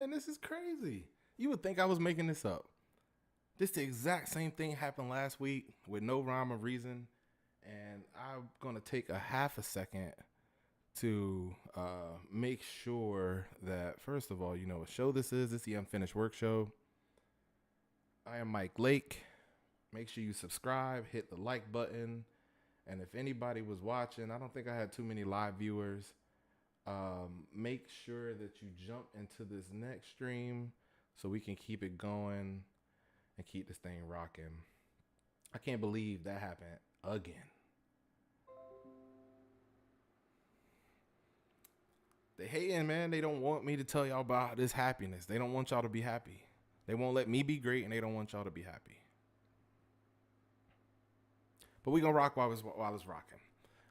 And this is crazy. You would think I was making this up. This the exact same thing happened last week with no rhyme or reason. And I'm gonna take a half a second to make sure that first of all, you know what show this is. This is the Unfinished Work Show. I am Mike Lake. Make sure you subscribe, hit the like button. And if anybody was watching, I don't think I had too many live viewers. Make sure that you jump into this next stream so we can keep it going and keep this thing rocking. I can't believe that happened again. They hating, man. They don't want me to tell y'all about this happiness. They don't want y'all to be happy. They won't let me be great, and they don't want y'all to be happy. But we gonna rock while it's rocking.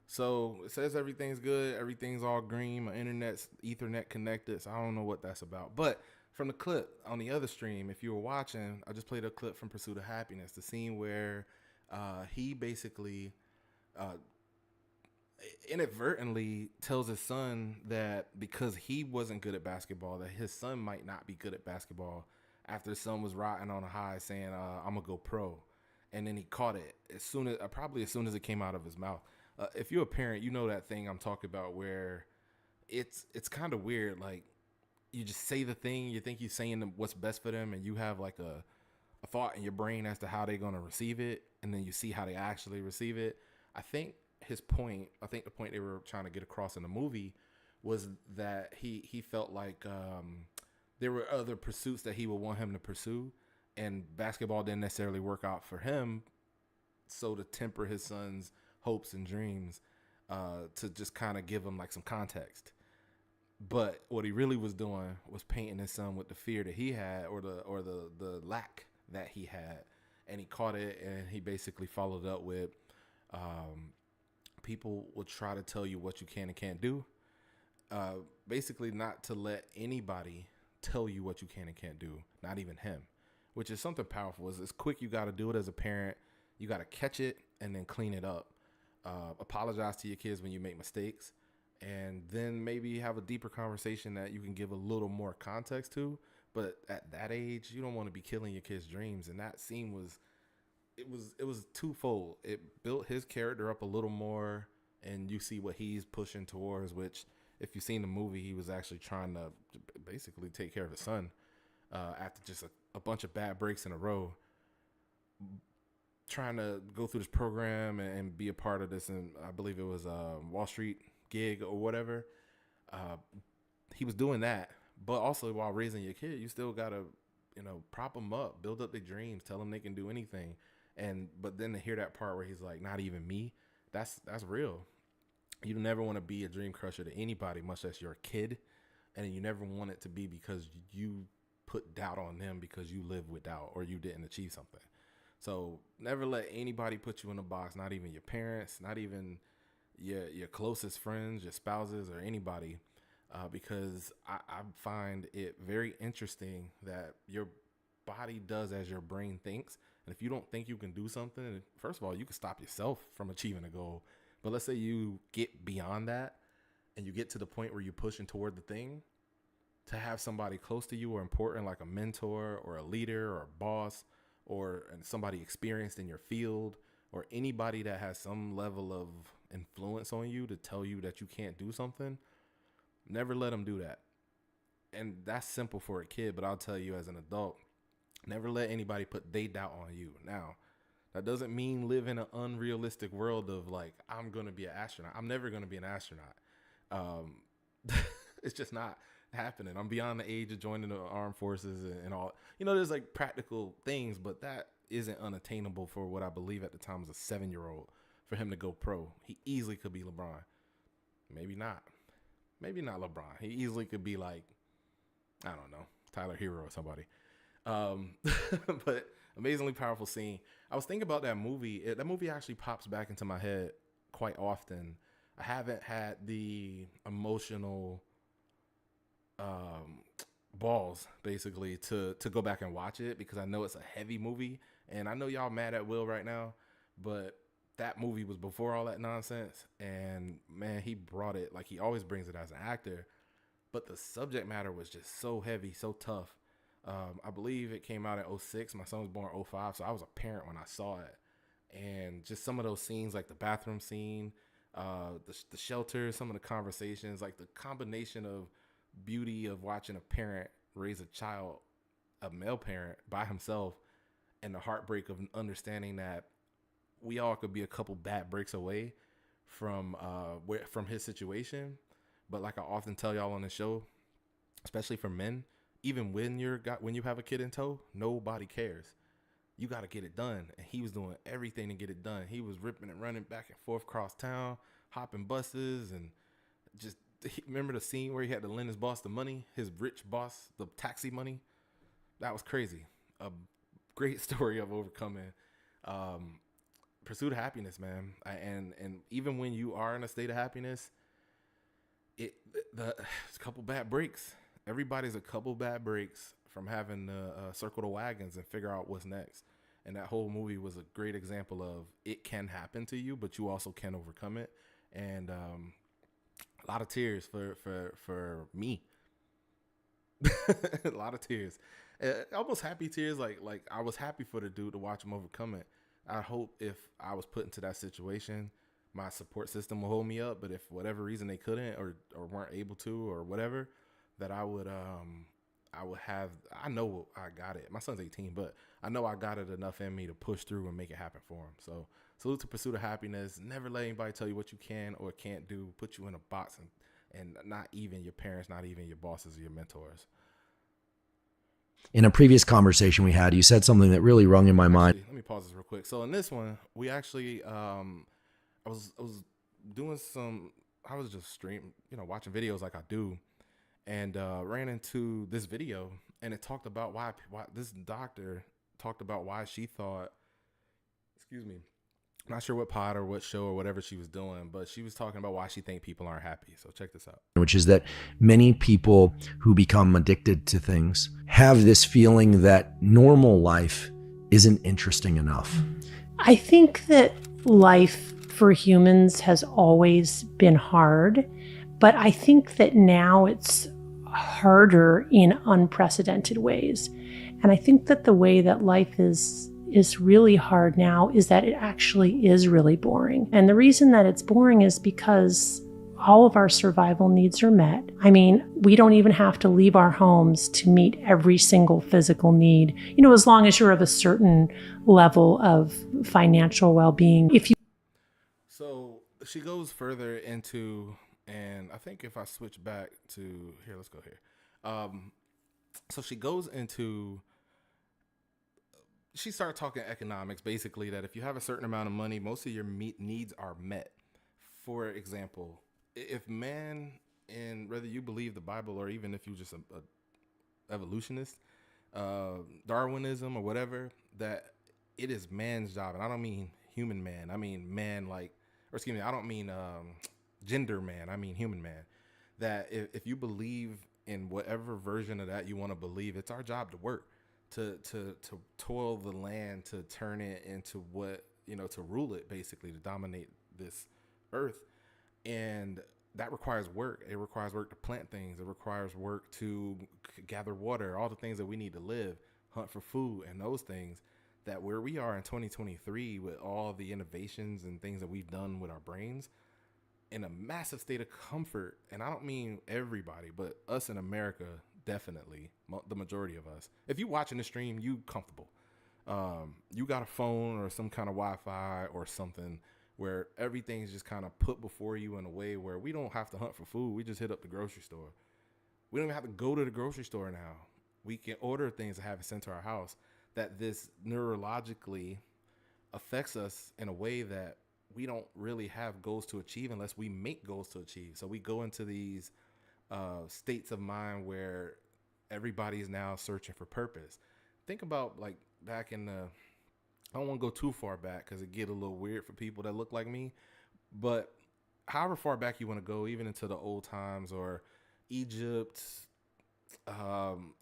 So it says everything's good, everything's all green. My internet's Ethernet connected, so I don't know what that's about. But from the clip on the other stream, if you were watching, I just played a clip from Pursuit of Happiness, the scene where he basically uh, inadvertently tells his son that because he wasn't good at basketball, that his son might not be good at basketball. After his son was riding on a high, saying, "I'm gonna go pro," and then he caught it as soon as probably as soon as it came out of his mouth. If you're a parent, you know that thing I'm talking about where it's kind of weird. Like you just say the thing, you think you're saying what's best for them, and you have like a thought in your brain as to how they're gonna receive it, and then you see how they actually receive it. I think I think the point they were trying to get across in the movie was that he felt like there were other pursuits that he would want him to pursue, and basketball didn't necessarily work out for him. So to temper his son's hopes and dreams, to just kind of give him like some context. But what he really was doing was painting his son with the fear that he had, or the lack that he had, and he caught it, and he basically followed up with, people will try to tell you what you can and can't do. Basically, not to let anybody tell you what you can and can't do, not even him, which is something powerful. It's quick. You got to do it as a parent. You got to catch it and then clean it up. Apologize to your kids when you make mistakes, and then maybe have a deeper conversation that you can give a little more context to. But at that age, you don't want to be killing your kids' dreams. And that scene was it was twofold. It built his character up a little more, and you see what he's pushing towards. Which, if you've seen the movie, he was actually trying to basically take care of his son after just a bunch of bad breaks in a row, trying to go through this program and be a part of this. And I believe it was a Wall Street gig or whatever. Uh, he was doing that, but also while raising your kid, you still gotta, prop them up, build up their dreams, tell them they can do anything. And but then to hear that part where he's like, "Not even me," that's real. You never want to be a dream crusher to anybody, much less your kid, and you never want it to be because you put doubt on them because you live with doubt or you didn't achieve something. So never let anybody put you in a box, not even your parents, not even your closest friends, your spouses, or anybody, because I find it very interesting that your body does as your brain thinks. And if you don't think you can do something, first of all, you can stop yourself from achieving a goal. But let's say you get beyond that and you get to the point where you're pushing toward the thing, to have somebody close to you or important like a mentor or a leader or a boss or somebody experienced in your field or anybody that has some level of influence on you to tell you that you can't do something, never let them do that. And that's simple for a kid, but I'll tell you as an adult, never let anybody put they doubt on you. Now, that doesn't mean live in an unrealistic world of like, I'm going to be an astronaut. I'm never going to be an astronaut. Um, it's just not happening. I'm beyond the age of joining the armed forces and all. There's like practical things, but that isn't unattainable for what I believe at the time was a 7-year-old for him to go pro. He easily could be LeBron. Maybe not. Maybe not LeBron. He easily could be like, I don't know, Tyler Hero or somebody. Um, but amazingly powerful scene. I was thinking about that movie. That movie actually pops back into my head quite often. I haven't had the emotional balls basically to go back and watch it because I know it's a heavy movie, and I know y'all mad at Will right now, but that movie was before all that nonsense, and man, he brought it like he always brings it as an actor. but the subject matter was just so heavy, so tough. I believe it came out in '06. My son was born in '05, so I was a parent when I saw it. And just some of those scenes, like the bathroom scene, the shelter, some of the conversations, like the combination of beauty of watching a parent raise a child, a male parent by himself, and the heartbreak of understanding that we all could be a couple bad breaks away from his situation. But like I often tell y'all on the show, especially for men, even when you have a kid in tow, nobody cares. You got to get it done. And he was doing everything to get it done. He was ripping and running back and forth across town, hopping buses, and just remember the scene where he had to lend his boss the money, his rich boss, the taxi money. That was crazy. A great story of overcoming. Pursuit of happiness, man. And even when you are in a state of happiness, it's a couple bad breaks. Everybody's a couple bad breaks from having to circle the wagons and figure out what's next. And that whole movie was a great example of it can happen to you, but you also can overcome it. And a lot of tears for me. A lot of tears, almost happy tears. Like I was happy for the dude to watch him overcome it. I hope if I was put into that situation, my support system will hold me up. But if for whatever reason they couldn't or weren't able to or whatever, that I would have. I know I got it. My son's 18, but I know I got it enough in me to push through and make it happen for him. So salute to Pursuit of Happiness. Never let anybody tell you what you can or can't do, put you in a box, and not even your parents, not even your bosses or your mentors. In a previous conversation we had, you said something that really rung in my mind. Let me pause this real quick. So in this one, we actually, I was doing some, I was just watching videos like I do, and ran into this video, and it talked about why this doctor talked about why she thought, excuse me, not sure what pod or what show or whatever she was doing, but she was talking about why she think people aren't happy. So check this out. Which is that many people who become addicted to things have this feeling that normal life isn't interesting enough. I think that life for humans has always been hard, but I think that now it's harder in unprecedented ways. And I think that the way that life is really hard now is that it actually is really boring. And the reason that it's boring is because all of our survival needs are met. I mean, we don't even have to leave our homes to meet every single physical need, as long as you're of a certain level of financial well-being. So she goes further into, and I think if I switch back to here, let's go here. So she goes into, she started talking economics, basically, that if you have a certain amount of money, most of your needs are met. For example, if man, and whether you believe the Bible or even if you're just a evolutionist, Darwinism or whatever, that it is man's job. And I don't mean human man. I mean man I don't mean gender man. I mean human man. That if you believe in whatever version of that you want to believe, it's our job to work, to toil the land, to turn it into what, to rule it, basically, to dominate this earth. And that requires work. It requires work to plant things. It requires work to gather water, all the things that we need to live, hunt for food, and those things. That where we are in 2023 with all the innovations and things that we've done with our brains, in a massive state of comfort. And I don't mean everybody, but us in America, definitely, the majority of us. If you watching the stream, you comfortable. You got a phone or some kind of Wi-Fi or something where everything's just kind of put before you in a way where we don't have to hunt for food. We just hit up the grocery store. We don't even have to go to the grocery store now. We can order things and have it sent to our house. That this neurologically affects us in a way that we don't really have goals to achieve unless we make goals to achieve. So we go into these states of mind where everybody's now searching for purpose. Think about like back in the, I don't want to go too far back because it get a little weird for people that look like me, but however far back you want to go, even into the old times or Egypt,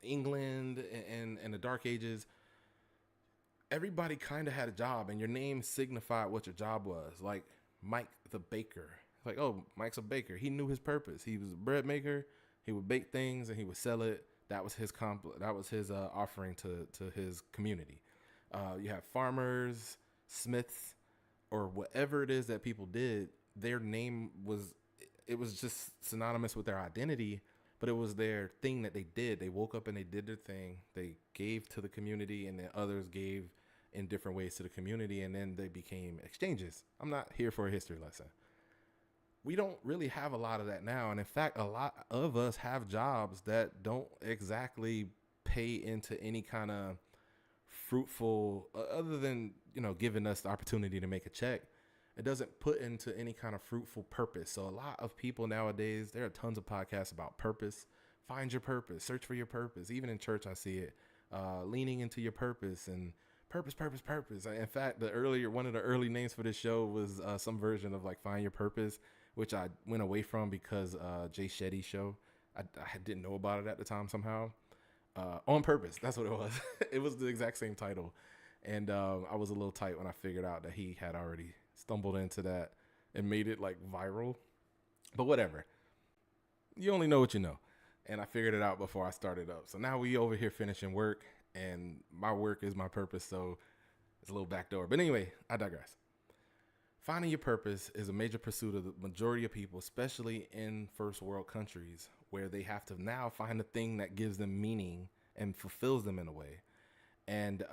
England, and the Dark Ages, everybody kind of had a job and your name signified what your job was. Like Mike the baker. Like, oh, Mike's a baker. He knew his purpose. He was a bread maker. He would bake things and he would sell it. That was his offering to his community. You have farmers, smiths, or whatever it is that people did. Their name was just synonymous with their identity, but it was their thing that they did. They woke up and they did their thing. They gave to the community, and then others gave in different ways to the community, and then they became exchanges. I'm not here for a history lesson. We don't really have a lot of that now. And in fact, a lot of us have jobs that don't exactly pay into any kind of fruitful, other than, giving us the opportunity to make a check. It doesn't put into any kind of fruitful purpose. So a lot of people nowadays, there are tons of podcasts about purpose. Find your purpose, search for your purpose. Even in church, I see it, leaning into your purpose and purpose. In fact, one of the early names for this show was some version of like Find Your Purpose, which I went away from because Jay Shetty's show. I didn't know about it at the time somehow. On Purpose, that's what it was. It was the exact same title. And I was a little tight when I figured out that he had already stumbled into that and made it like viral. But whatever. You only know what you know. And I figured it out before I started up. So now we over here finishing work, and my work is my purpose. So it's a little backdoor. But anyway, I digress. Finding your purpose is a major pursuit of the majority of people, especially in first world countries, where they have to now find the thing that gives them meaning and fulfills them in a way. And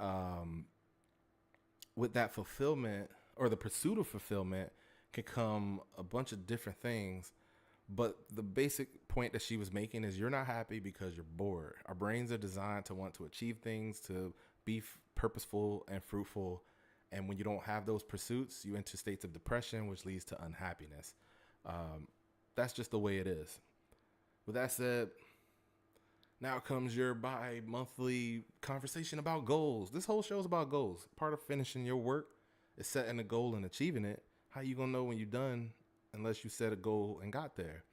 with that fulfillment, or the pursuit of fulfillment, can come a bunch of different things. But the basic point that she was making is you're not happy because you're bored. Our brains are designed to want to achieve things, to be purposeful and fruitful. And when you don't have those pursuits, you enter states of depression, which leads to unhappiness. That's just the way it is. With that said, now comes your bi-monthly conversation about goals. This whole show is about goals. Part of finishing your work is setting a goal and achieving it. How you gonna know when you're done unless you set a goal and got there?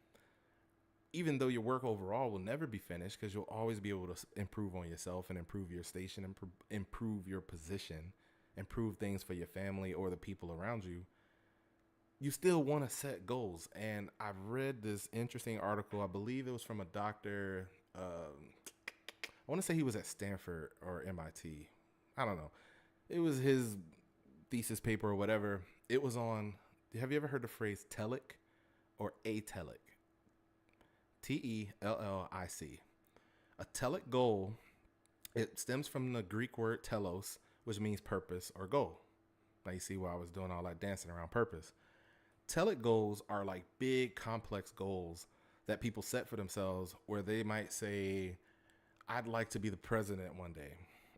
Even though your work overall will never be finished, because you'll always be able to improve on yourself and improve your station and improve your position, improve things for your family or the people around you, you still want to set goals. And I've read this interesting article. I believe it was from a doctor. I want to say he was at Stanford or MIT. I don't know. It was his thesis paper or whatever. It was on, have you ever heard the phrase telic or atelic? Tellic. A telic goal, it stems from the Greek word telos, which means purpose or goal. Now you see why I was doing all that dancing around purpose. Telic goals are like big, complex goals that people set for themselves, where they might say, I'd like to be the president one day,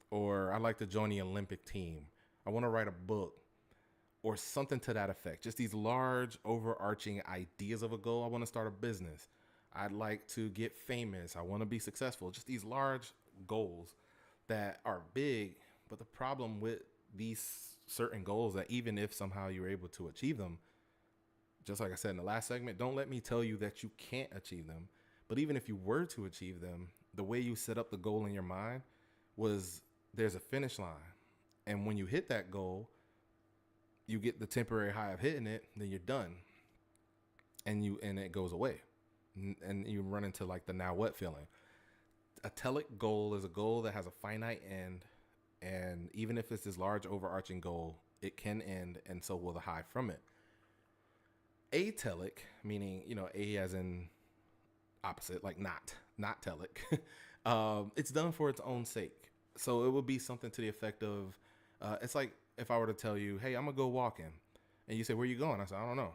or I'd like to join the Olympic team. I want to write a book, or something to that effect. Just these large, overarching ideas of a goal. I want to start a business. I'd like to get famous. I want to be successful. Just these large goals that are big. But the problem with these certain goals, that even if somehow you're able to achieve them, just like I said in the last segment, don't let me tell you that you can't achieve them. But even if you were to achieve them, the way you set up the goal in your mind was there's a finish line. And when you hit that goal, you get the temporary high of hitting it, then you're done. And it goes away. And you run into like the now what feeling. A telic goal is a goal that has a finite end. And even if it's this large overarching goal, it can end, and so will the high from it. Atelic, meaning, A as in opposite, like not telic. It's done for its own sake. So it would be something to the effect of, it's like if I were to tell you, hey, I'm gonna go walking, and you say, where you going? I said, I don't know.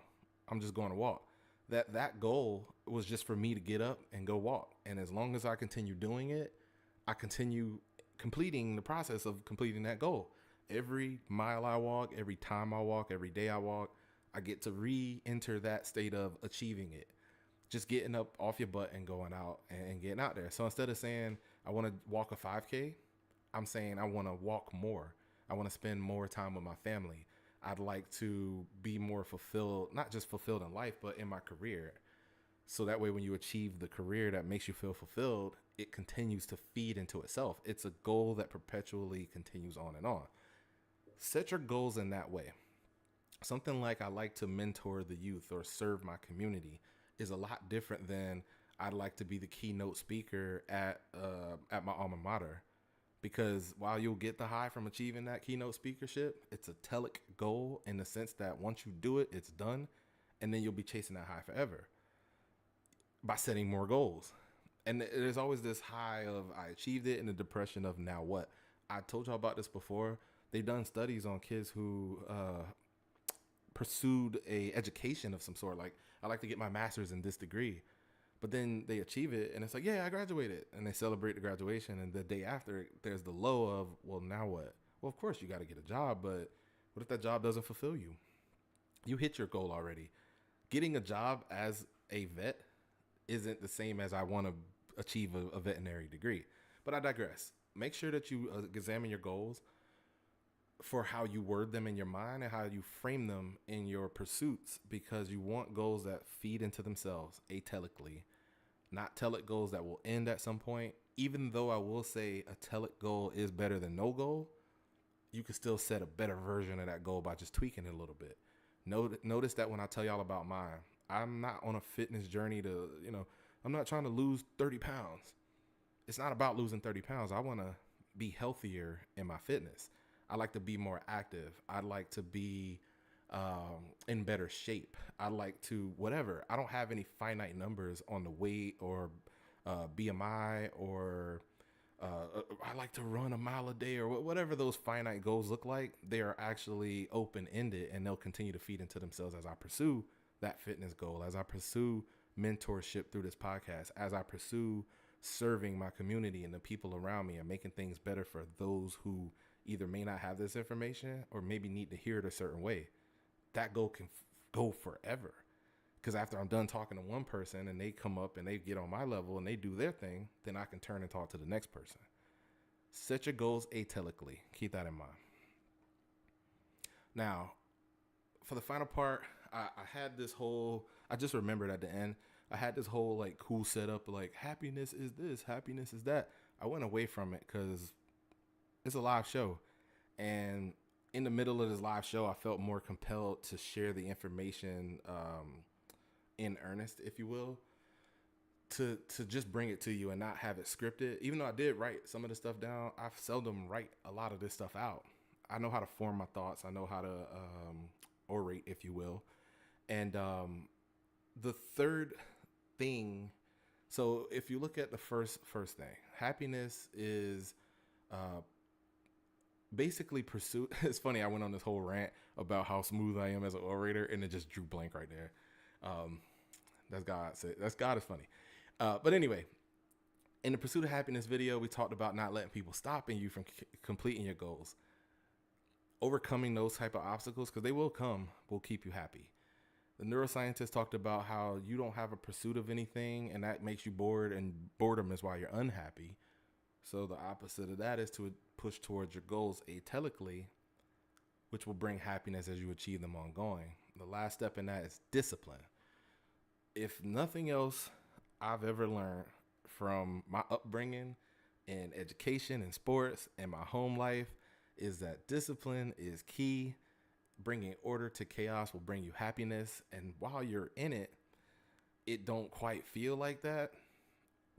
I'm just going to walk. That goal was just for me to get up and go walk. And as long as I continue doing it, I continue completing the process of completing that goal. Every mile I walk, every time I walk, every day I walk, I get to re-enter that state of achieving it. Just getting up off your butt and going out and getting out there. So instead of saying I want to walk a 5K, I'm saying I want to walk more. I want to spend more time with my family. I'd like to be more fulfilled, not just fulfilled in life, but in my career. So that way, when you achieve the career that makes you feel fulfilled, it continues to feed into itself. It's a goal that perpetually continues on and on. Set your goals in that way. Something like I like to mentor the youth or serve my community is a lot different than I'd like to be the keynote speaker at my alma mater, because while you'll get the high from achieving that keynote speakership, it's a telic goal in the sense that once you do it, it's done, and then you'll be chasing that high forever by setting more goals. And there's always this high of I achieved it and the depression of now what? I told y'all about this before. They've done studies on kids who pursued a education of some sort. Like, I like to get my master's in this degree. But then they achieve it and it's like, yeah, I graduated. And they celebrate the graduation. And the day after, there's the low of, well, now what? Well, of course you got to get a job, but what if that job doesn't fulfill you? You hit your goal already. Getting a job as a vet isn't the same as I want to achieve a veterinary degree. But I digress. Make sure that you examine your goals for how you word them in your mind and how you frame them in your pursuits, because you want goals that feed into themselves atelically, not telic goals that will end at some point. Even though I will say a telic goal is better than no goal, you can still set a better version of that goal by just tweaking it a little bit. Notice that when I tell y'all about mine, I'm not on a fitness journey to, I'm not trying to lose 30 pounds. It's not about losing 30 pounds. I want to be healthier in my fitness. I like to be more active. I'd like to be in better shape. I like to whatever. I don't have any finite numbers on the weight or BMI or I like to run a mile a day or whatever those finite goals look like. They are actually open-ended, and they'll continue to feed into themselves as I pursue that fitness goal, as I pursue mentorship through this podcast, as I pursue serving my community and the people around me and making things better for those who either may not have this information or maybe need to hear it a certain way. That goal can go forever. Because after I'm done talking to one person and they come up and they get on my level and they do their thing, then I can turn and talk to the next person. Set your goals atelically. Keep that in mind. Now, for the final part, I had this whole, I just remembered at the end, I had this whole like cool setup, like happiness is this, happiness is that. I went away from it because it's a live show. And in the middle of this live show, I felt more compelled to share the information in earnest, if you will, to just bring it to you and not have it scripted. Even though I did write some of the stuff down, I seldom write a lot of this stuff out. I know how to form my thoughts. I know how to orate, if you will. And the third thing, so if you look at the first thing, happiness is basically pursuit. It's funny, I went on this whole rant about how smooth I am as an orator, and it just drew blank right there. That's God. That's God is funny. But anyway, in the Pursuit of Happiness video, we talked about not letting people stopping you from completing your goals. Overcoming those type of obstacles, because they will come, will keep you happy. The neuroscientist talked about how you don't have a pursuit of anything and that makes you bored, and boredom is why you're unhappy. So the opposite of that is to push towards your goals atelically, which will bring happiness as you achieve them ongoing. The last step in that is discipline. If nothing else I've ever learned from my upbringing in education and sports and my home life is that discipline is key. Bringing order to chaos will bring you happiness. And while you're in it, it don't quite feel like that.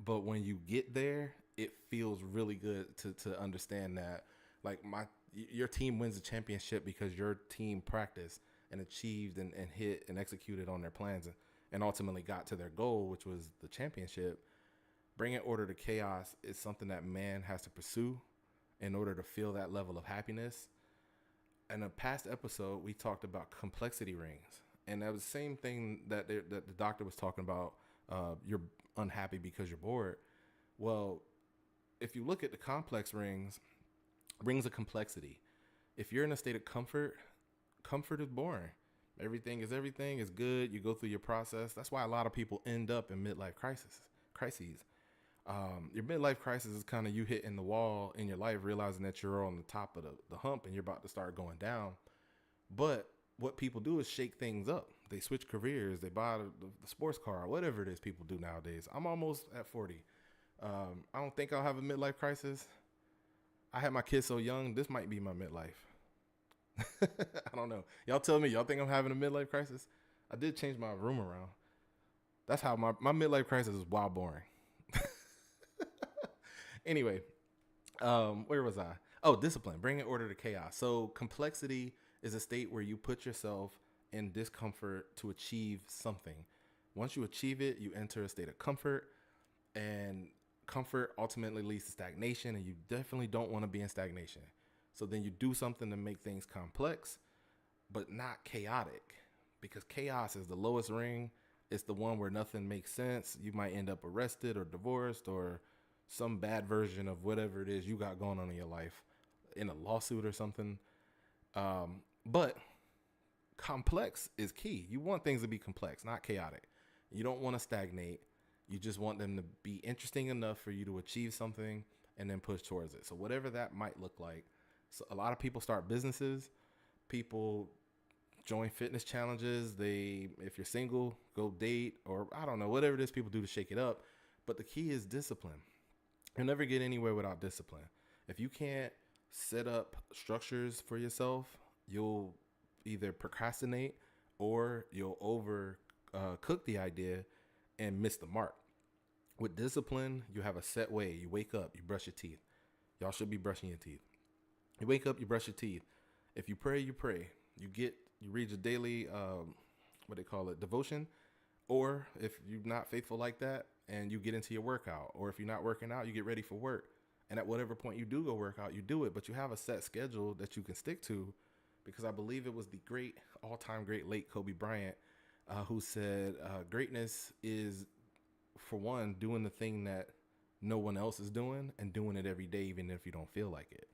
But when you get there, it feels really good to understand that, like, your team wins the championship because your team practiced and achieved and hit and executed on their plans and ultimately got to their goal, which was the championship. Bringing order to chaos is something that man has to pursue in order to feel that level of happiness. In a past episode, we talked about complexity rings, and that was the same thing that the doctor was talking about. You're unhappy because you're bored. Well, if you look at the complex rings of complexity. If you're in a state of comfort is boring. Everything is good. You go through your process. That's why a lot of people end up in midlife crises. Your midlife crisis is kind of you hitting the wall in your life, realizing that you're on the top of the hump and you're about to start going down. But what people do is shake things up. They switch careers. They buy the sports car, whatever it is people do nowadays. I'm almost at 40. I don't think I'll have a midlife crisis. I had my kids so young. This might be my midlife. I don't know. Y'all tell me. Y'all think I'm having a midlife crisis? I did change my room around. That's how my midlife crisis is wild boring. Anyway, where was I? Oh, discipline, bringing order to chaos. So complexity is a state where you put yourself in discomfort to achieve something. Once you achieve it, you enter a state of comfort, and comfort ultimately leads to stagnation, and you definitely don't want to be in stagnation. So then you do something to make things complex, but not chaotic, because chaos is the lowest ring. It's the one where nothing makes sense. You might end up arrested or divorced or some bad version of whatever it is you got going on in your life in a lawsuit or something. But complex is key. You want things to be complex, not chaotic. You don't want to stagnate. You just want them to be interesting enough for you to achieve something and then push towards it. So whatever that might look like. So a lot of people start businesses. People join fitness challenges. If you're single, go date, or I don't know, whatever it is people do to shake it up. But the key is discipline. You'll never get anywhere without discipline. If you can't set up structures for yourself, you'll either procrastinate or you'll cook the idea and miss the mark. With discipline, you have a set way. You wake up, you brush your teeth. Y'all should be brushing your teeth. You wake up, you brush your teeth. If you pray, you pray. You read your daily, devotion. Or if you're not faithful like that and you get into your workout, or if you're not working out, you get ready for work. And at whatever point you do go work out, you do it, but you have a set schedule that you can stick to, because I believe it was the all-time great late Kobe Bryant who said greatness is, for one, doing the thing that no one else is doing and doing it every day, even if you don't feel like it.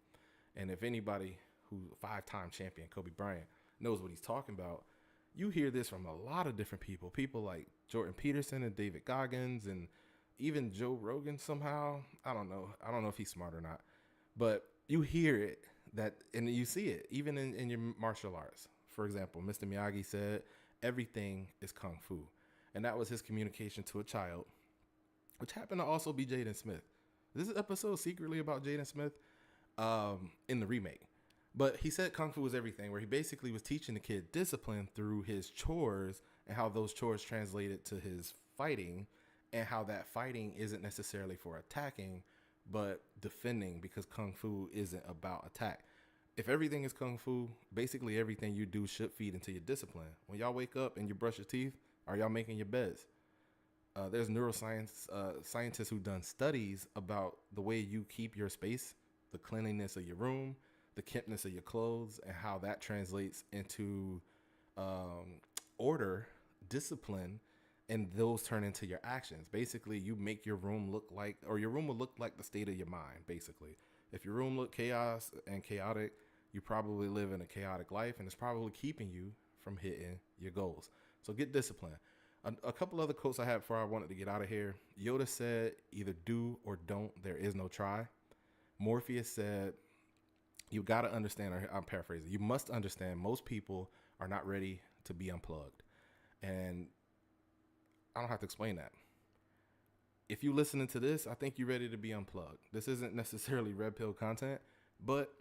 And if anybody who's a 5-time champion, Kobe Bryant, knows what he's talking about, you hear this from a lot of different people like Jordan Peterson and David Goggins and even Joe Rogan somehow. I don't know if he's smart or not, but you hear it and you see it even in your martial arts. For example, Mr. Miyagi said, everything is Kung Fu. And that was his communication to a child, which happened to also be Jaden Smith. This is episode secretly about Jaden Smith in the remake. But he said Kung Fu is everything, where he basically was teaching the kid discipline through his chores and how those chores translated to his fighting, and how that fighting isn't necessarily for attacking, but defending, because Kung Fu isn't about attack. If everything is Kung Fu, basically everything you do should feed into your discipline. When y'all wake up and you brush your teeth, are y'all making your beds? There's neuroscience scientists who've done studies about the way you keep your space, the cleanliness of your room, the keepness of your clothes, and how that translates into order, discipline, and those turn into your actions. Basically, you make your room look like, or your room will look like the state of your mind, basically. If your room look chaos and chaotic, you probably live in a chaotic life, and it's probably keeping you from hitting your goals. So get disciplined. A couple other quotes I had before I wanted to get out of here. Yoda said, either do or don't, there is no try. Morpheus said, you got to understand, or I'm paraphrasing, you must understand most people are not ready to be unplugged. And I don't have to explain that. If you listening to this, I think you're ready to be unplugged. This isn't necessarily red pill content, but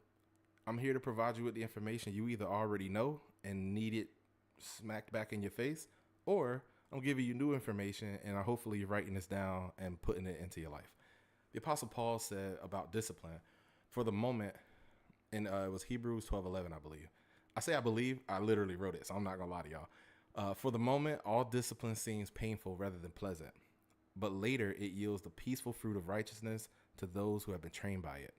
I'm here to provide you with the information you either already know and need it smacked back in your face, or I'm giving you new information, and hopefully you're writing this down and putting it into your life. The Apostle Paul said about discipline, for the moment, and it was Hebrews 12:11, I believe. I believe, I literally wrote it, so I'm not going to lie to y'all. For the moment, all discipline seems painful rather than pleasant, but later it yields the peaceful fruit of righteousness to those who have been trained by it.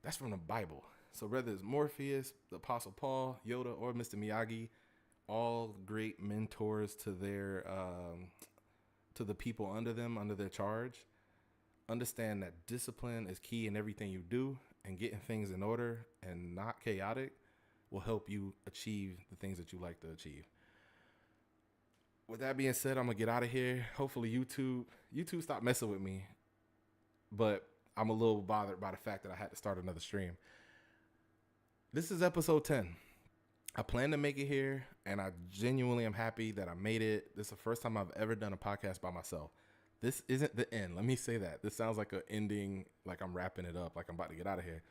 That's from the Bible. So whether it's Morpheus, the Apostle Paul, Yoda, or Mr. Miyagi, all great mentors to the people under them, under their charge, understand that discipline is key in everything you do, and getting things in order and not chaotic will help you achieve the things that you like to achieve. With that being said, I'm going to get out of here. Hopefully YouTube stopped messing with me, but I'm a little bothered by the fact that I had to start another stream. This is episode 10. I plan to make it here, and I genuinely am happy that I made it. This is the first time I've ever done a podcast by myself. This isn't the end. Let me say that. This sounds like an ending, like I'm wrapping it up, like I'm about to get out of here.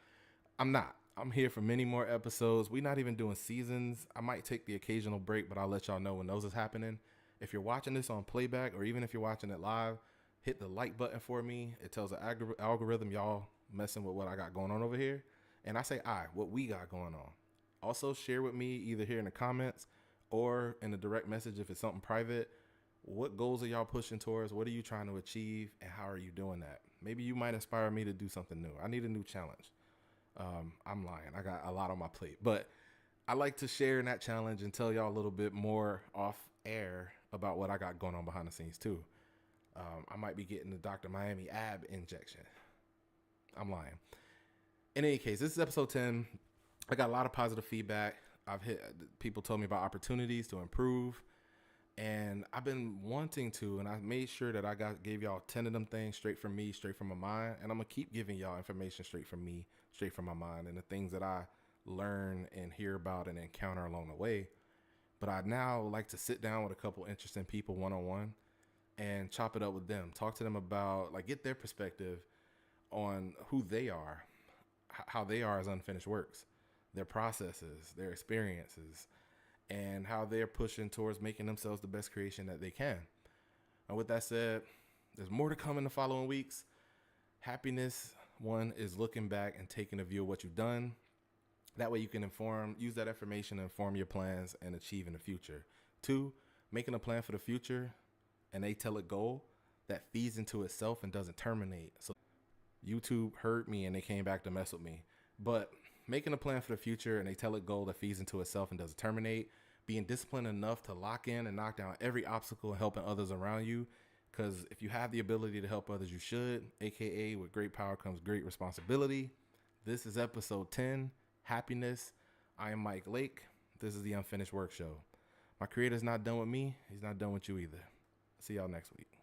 I'm not. I'm here for many more episodes. We're not even doing seasons. I might take the occasional break, but I'll let y'all know when those is happening. If you're watching this on playback, or even if you're watching it live, hit the like button for me. It tells the algorithm y'all messing with what I got going on over here. And I say what we got going on. Also, share with me either here in the comments or in a direct message if it's something private. What goals are y'all pushing towards? What are you trying to achieve? And how are you doing that? Maybe you might inspire me to do something new. I need a new challenge. I'm lying. I got a lot on my plate. But I like to share in that challenge and tell y'all a little bit more off air about what I got going on behind the scenes too. I might be getting the Dr. Miami ab injection. I'm lying. In any case, this is episode 10. I got a lot of positive feedback. People told me about opportunities to improve, and I've been wanting to, and I made sure that I gave y'all 10 of them things straight from me, straight from my mind, and I'm gonna keep giving y'all information straight from me, straight from my mind, and the things that I learn and hear about and encounter along the way. But I now like to sit down with a couple interesting people one-on-one and chop it up with them, talk to them about, like, get their perspective on who they are, how they are as unfinished works, their processes, their experiences, and how they're pushing towards making themselves the best creation that they can. And with that said, there's more to come in the following weeks. Happiness, one, is looking back and taking a view of what you've done. That way you can use that information to inform your plans and achieve in the future. 2, making a plan for the future, and they tell a goal that feeds into itself and doesn't terminate. So YouTube heard me and they came back to mess with me. But making a plan for the future and they tell a goal that feeds into itself and doesn't terminate, being disciplined enough to lock in and knock down every obstacle and helping others around you. Because if you have the ability to help others, you should. AKA, with great power comes great responsibility. This is episode 10, Happiness. I am Mike Lake. This is the Unfinished Work Show. My creator's not done with me. He's not done with you either. See y'all next week.